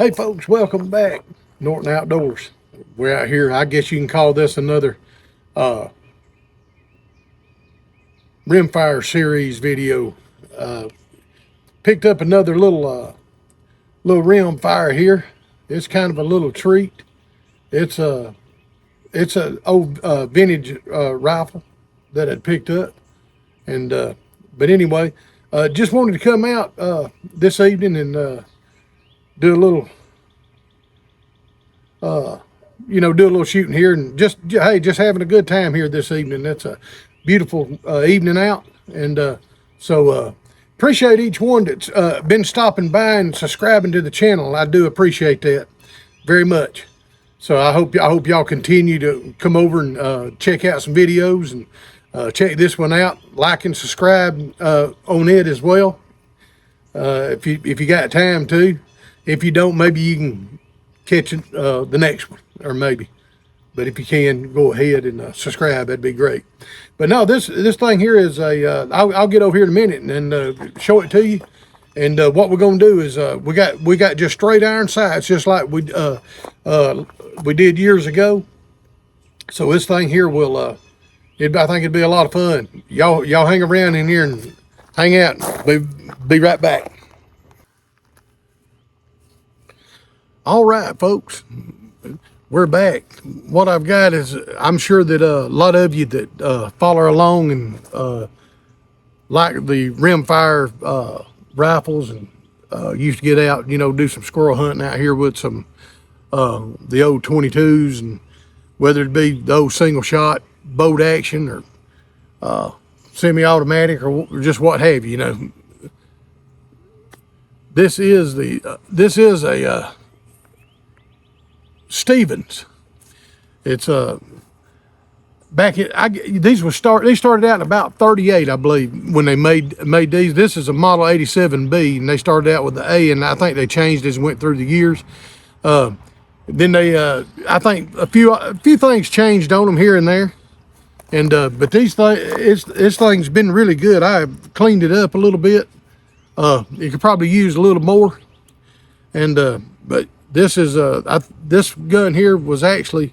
Hey folks, welcome back. Norton Outdoors. We're out here. I guess you can call this another rimfire series video. Picked up another little rim fire here. It's kind of a little treat. It's a old vintage rifle that I'd picked up, and but anyway, just wanted to come out this evening and do a little do a little shooting here, and just having a good time here this evening. That's a beautiful evening out, and so appreciate each one that's been stopping by and subscribing to the channel. I do appreciate that very much. So I hope y'all continue to come over and check out some videos, and check this one out. Like and subscribe on it as well, if you got time to. If you don't, maybe you can catch it the next one, or maybe. But if you can, go ahead and subscribe. That'd be great. But no, this thing here is a. I'll get over here in a minute and show it to you. And what we're gonna do is we got just straight iron sights, just like we did years ago. So this thing here will I think it'd be a lot of fun. Y'all hang around in here and hang out. Be right back. All right, folks, we're back. What I've got is, I'm sure that a lot of you that follow along and like the rimfire rifles and used to get out, do some squirrel hunting out here with some the old 22s, and whether it be the old single shot bolt action or semi-automatic or just what have you. This is a Stevens. It's they started out in about 38, I believe, when they made these. This is a model 87B, and they started out with the A, and I think they changed as it went through the years. Then they I think a few things changed on them here and there, and but this thing's been really good. I've cleaned it up a little bit. It could probably use a little more, and but this is this gun here was actually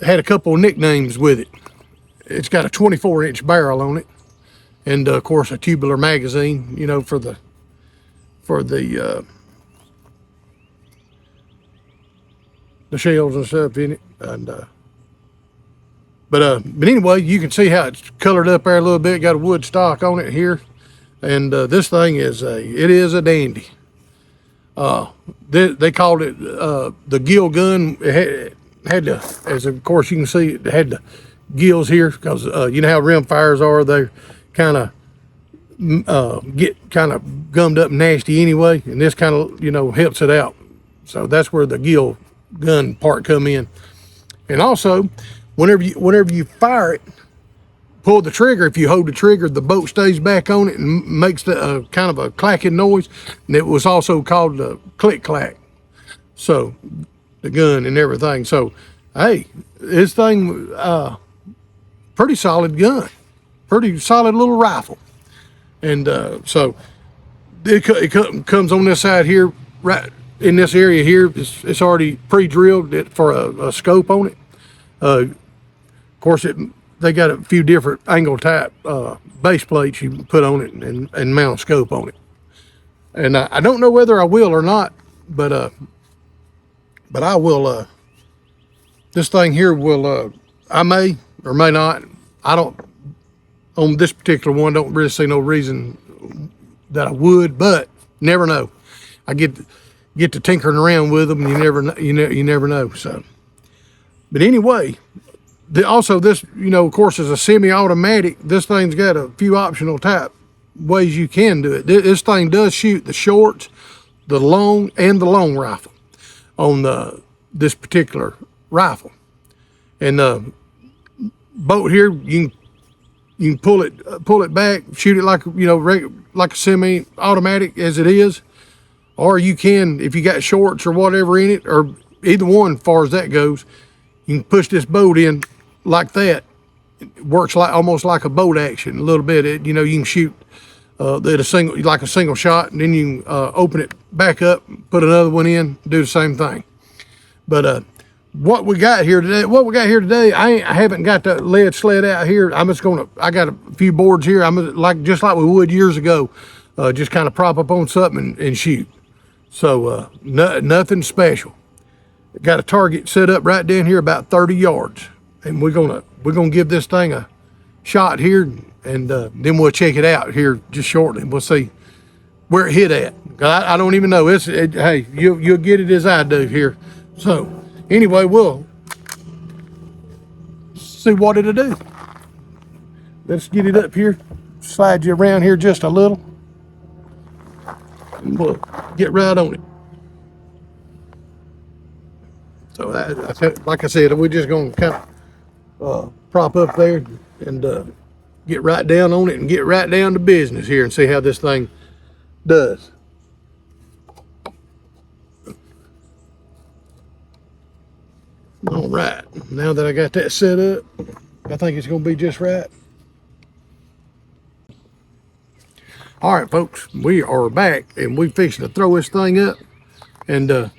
had a couple of nicknames with it. It's got a 24-inch barrel on it, and of course a tubular magazine, for the shells and stuff in it. And but anyway, you can see how it's colored up there a little bit. Got a wood stock on it here, and this thing is a dandy. They called it the Gill Gun. It had to, as of course you can see, it had the gills here, because you know how rim fires are. They're kind of get kind of gummed up nasty anyway, and this kind of helps it out. So that's where the Gill Gun part come in. And also, whenever you fire it, pull the trigger. If you hold the trigger, the bolt stays back on it and makes the kind of a clacking noise. And it was also called the clack. So the gun and everything. So hey, this thing, pretty solid gun, pretty solid little rifle. And so it comes on this side here, right in this area here. It's already pre-drilled for a scope on it. Of course, they got a few different angle type base plates you can put on it and mount a scope on it. And I don't know whether I will or not, but I will. This thing here will. I may or may not. I don't. On this particular one, don't really see no reason that I would, but never know. I get to tinkering around with them, and you never know. So, but anyway. Also, this, of course, is a semi-automatic. This thing's got a few optional type ways you can do it. This thing does shoot the shorts, the long, and the long rifle on this particular rifle. And the bolt here, you can pull it back, shoot it like like a semi-automatic as it is, or you can, if you got shorts or whatever in it, or either one, as far as that goes, you can push this bolt in like that. It works almost like a bolt action a little bit. You can shoot like a single shot, and then you can open it back up, put another one in, do the same thing. But what we got here today, I haven't got the lead sled out here. I got a few boards here. Just like we would years ago, just kind of prop up on something and shoot. So nothing special. Got a target set up right down here about 30 yards, and we're gonna give this thing a shot here, and then we'll check it out here just shortly. We'll see where it hit at. I don't even know. Hey, you'll get it as I do here. So anyway, we'll see what it'll do. Let's get it up here, slide you around here just a little, and we'll get right on it. So like I said, we're just gonna kind of prop up there and get right down on it and get right down to business here and see how this thing does. All right, now that I got that set up, I think it's gonna be just right. All right, folks, we are back and we fixing to throw this thing up and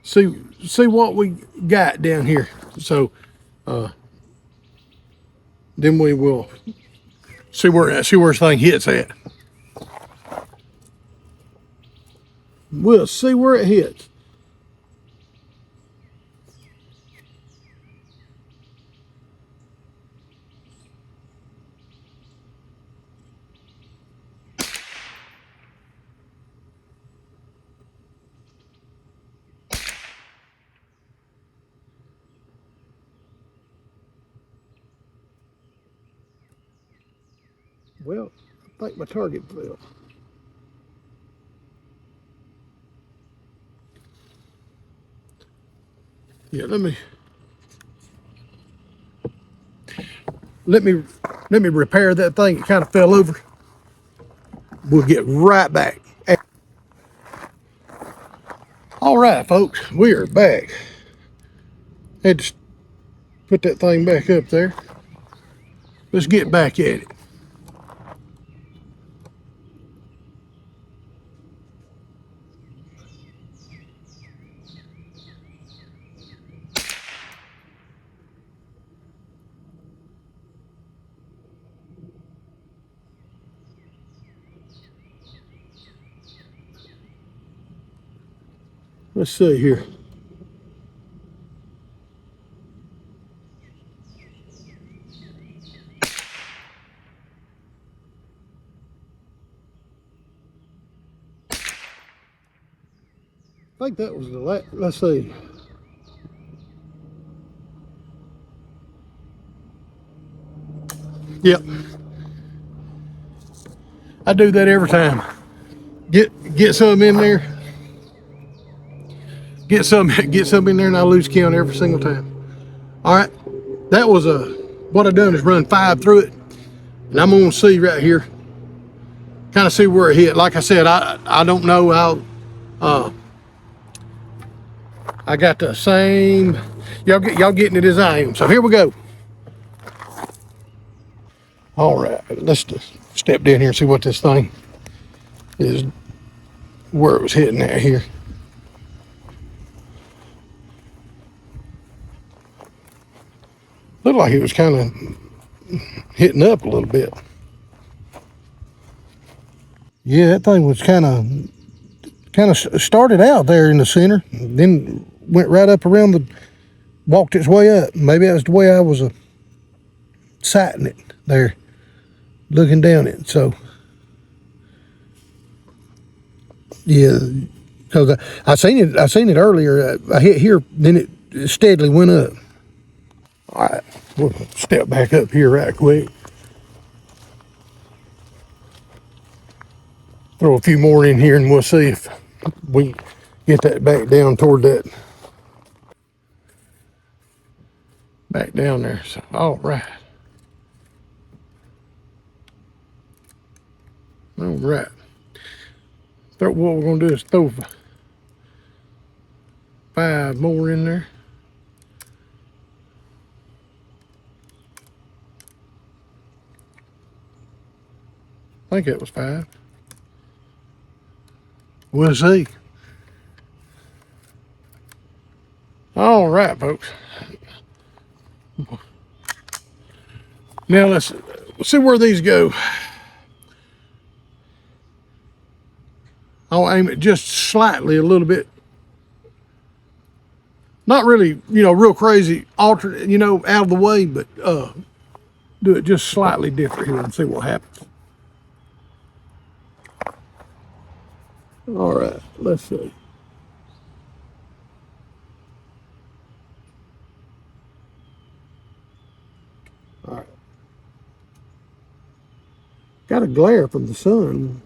see what we got down here. So then we will see where this thing hits at. We'll see where it hits. Well, I think my target fell. Yeah, let me repair that thing. It kind of fell over. We'll get right back. All right, folks, we are back. Had to put that thing back up there. Let's get back at it. Let's see here. I think that was the last. Let's see. Yep. I do that every time. Get some in there. Get some in there, and I lose count every single time. All right. That was what I done is run 5 through it, and I'm gonna see right here. Kind of see where it hit. Like I said, I don't know how. I got the same. Y'all getting it as I am. So here we go. All right, let's just step down here and see what this thing is, where it was hitting at here. Looked like it was kind of hitting up a little bit. Yeah, that thing was kind of started out there in the center, then went right up around walked its way up. Maybe that was the way I was sighting it there, looking down it. So yeah, because I seen it earlier. I hit here, then it steadily went up. All right, we'll step back up here right quick. Throw a few more in here and we'll see if we get that back down toward that. Back down there. So, all right. All right. What we're going to do is throw 5 more in there. I think that was 5. We'll see. All right, folks. Now let's see where these go. I'll aim it just slightly a little bit. Not really, real crazy, alternate, out of the way, but do it just slightly different here and see what happens. All right, let's see. All right. Got a glare from the sun.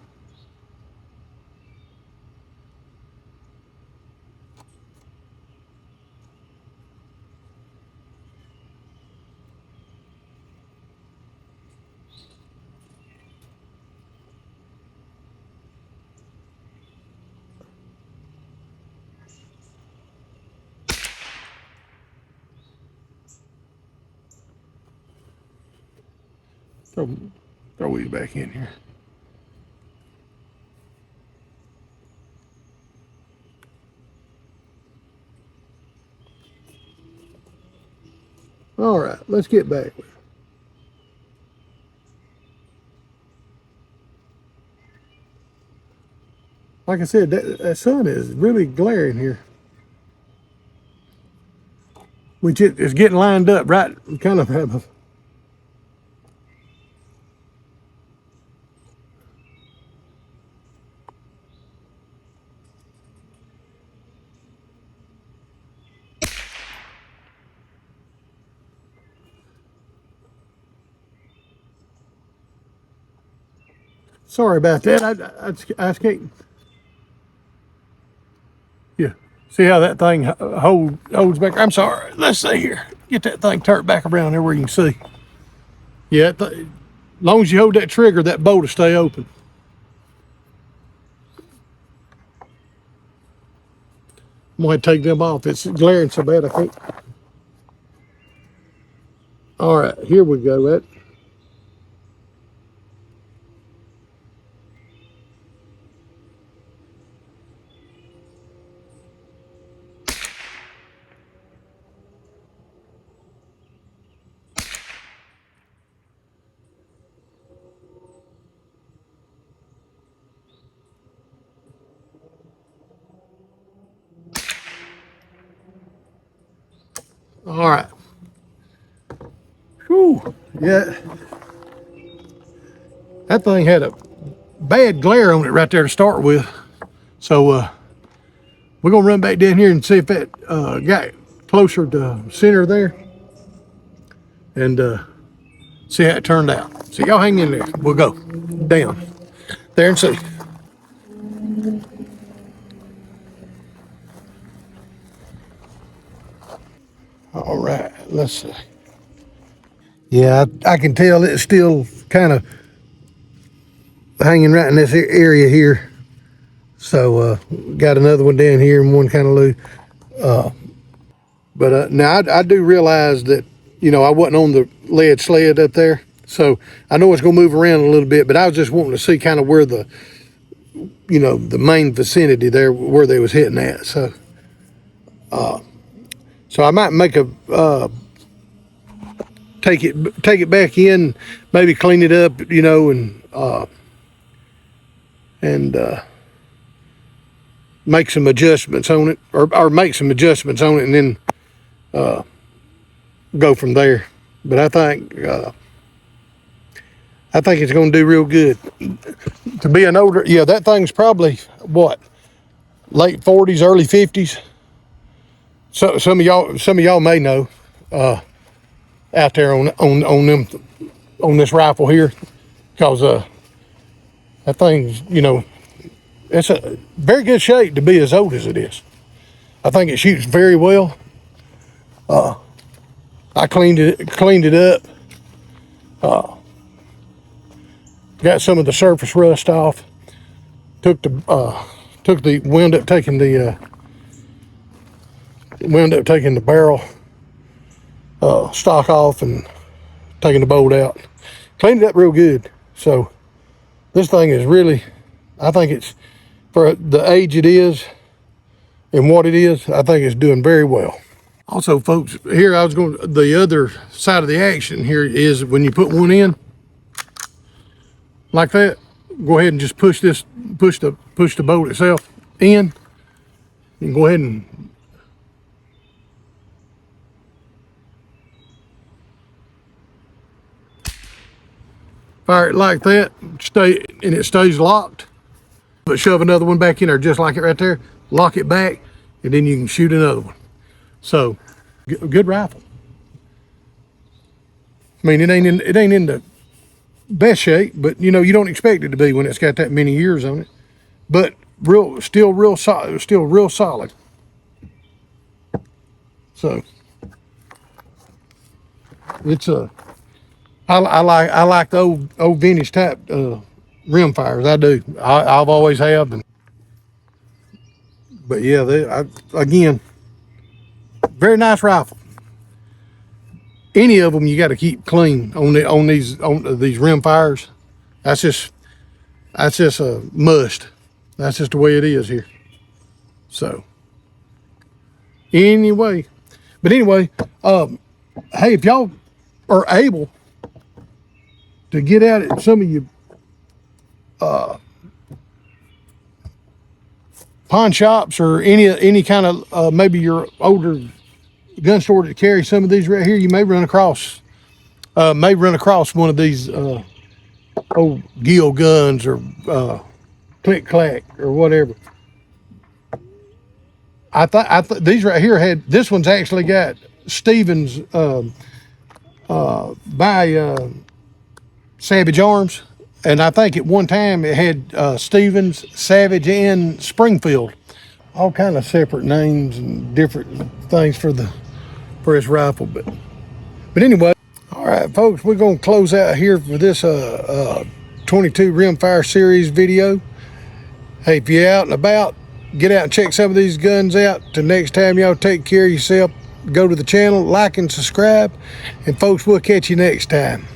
Throw these back in here. All right, let's get back. Like I said, that sun is really glaring here. Which it is getting lined up right, kind of have a, sorry about that. I can't. Yeah. See how that thing holds back? I'm sorry. Let's see here. Get that thing turned back around there where you can see. Yeah. As long as you hold that trigger, that bolt will stay open. I'm going to take them off. It's glaring so bad I can't. All right. Here we go. All right. Whew. Yeah. That thing had a bad glare on it right there to start with. So we're going to run back down here and see if that got closer to center there. And see how it turned out. So y'all hang in there. We'll go down there and see. All right, let's see. Yeah, I can tell it's still kind of hanging right in this area here. So got another one down here and one kind of loose. But now I do realize that, I wasn't on the lead sled up there. So I know it's going to move around a little bit, but I was just wanting to see kind of where the, the main vicinity there, where they was hitting at. So, so I might make a, take it back in, maybe clean it up, and make some adjustments on it, or make some adjustments on it, and then go from there. But I think it's going to do real good. To be an older, yeah, that thing's probably what, late 40s, early 50s. So some of y'all may know out there on this rifle here, because that thing's, it's a very good shape to be as old as it is. I think it shoots very well. I cleaned it up. Got some of the surface rust off. Wound up taking the barrel stock off and taking the bolt out. Cleaned it up real good. So this thing is really, I think it's for the age it is and what it is, I think it's doing very well. Also, folks, here the other side of the action here is when you put one in like that, go ahead and just push the bolt itself in, and go ahead and fire it like that, and it stays locked. But shove another one back in there just like it right there, lock it back, and then you can shoot another one. So, good rifle. I mean, it ain't in the best shape, but you know, you don't expect it to be when it's got that many years on it. But still real solid. So it's I like the old vintage type rim fires. I do. I've always have. But yeah, again, very nice rifle. Any of them you got to keep clean on these rim fires. That's just a must. That's just the way it is here. So anyway, hey, if y'all are able to get out at some of you pawn shops or any kind of maybe your older gun store that carry some of these right here, you may run across one of these old Gill guns or clack or whatever. These right here this one's actually got Stevens by Savage Arms, and I think at one time it had Stevens, Savage, and Springfield, all kind of separate names and different things for this rifle. But anyway, all right, folks, we're gonna close out here for this 22 rimfire series video. Hey, if you're out and about, get out and check some of these guns out. Till next time, y'all take care of yourself. Go to the channel, like and subscribe, and folks, we'll catch you next time.